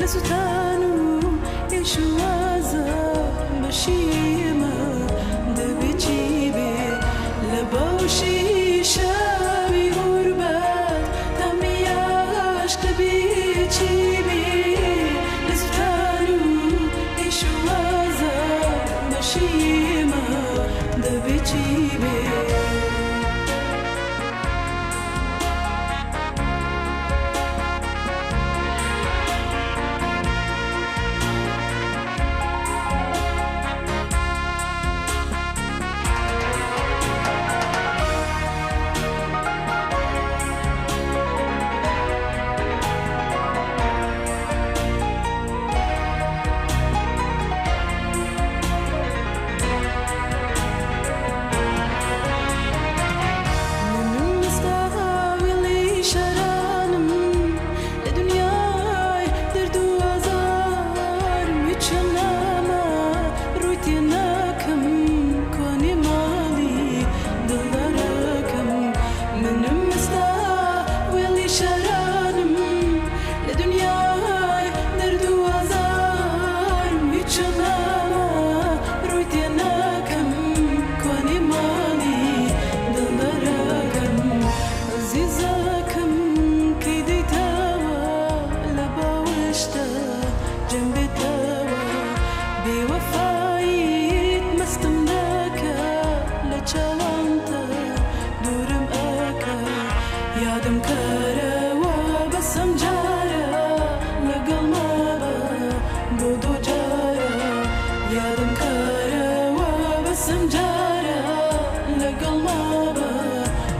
لسوتانو يشوازا بشيما دبيتشيبي لبوشي شابي غربات تامي عشق بيتشيبي لسوتانو يشوازا بشيما دبيتشيبي يادم كاروا بسم جارا لقل مابا بودو جارا يادم كاروا بسم جارا لقل مابا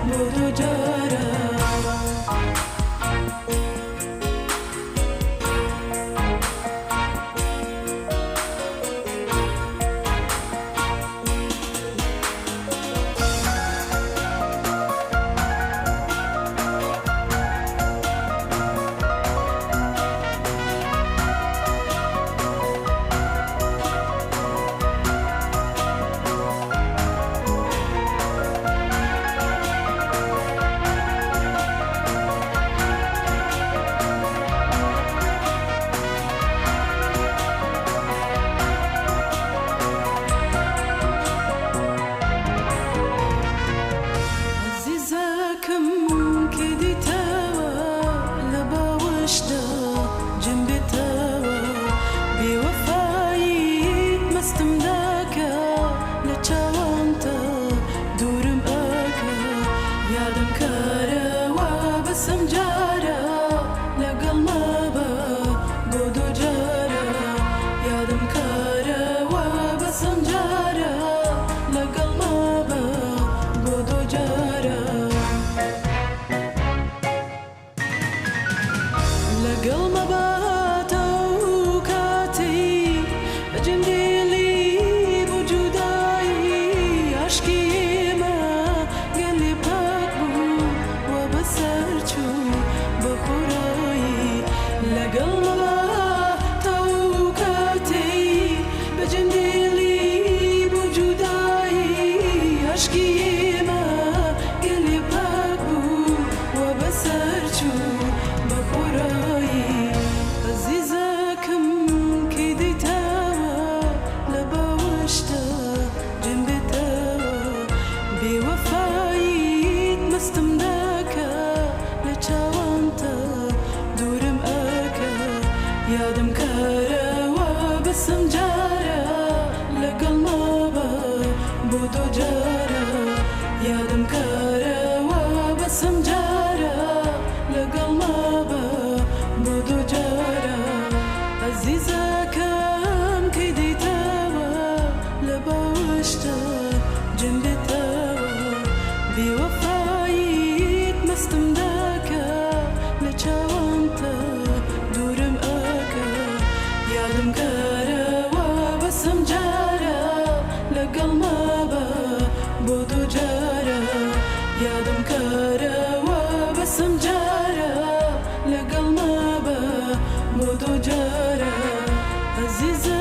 بودو جارا يادم كاروا بسم جارا لقل مابا بودو جارا يادم كاروا بسم جارا لقل مابا بودو جارا عزيزة كم كيدي تاوا لبوشتا جنبي تاوا بوفايت مستم داكا لچاوانتا دورم يادم كاروا بسم جارا لقل مابا بودو جارا يادم كاروا بسم جارا لقل مابا بودو جارا عزيزة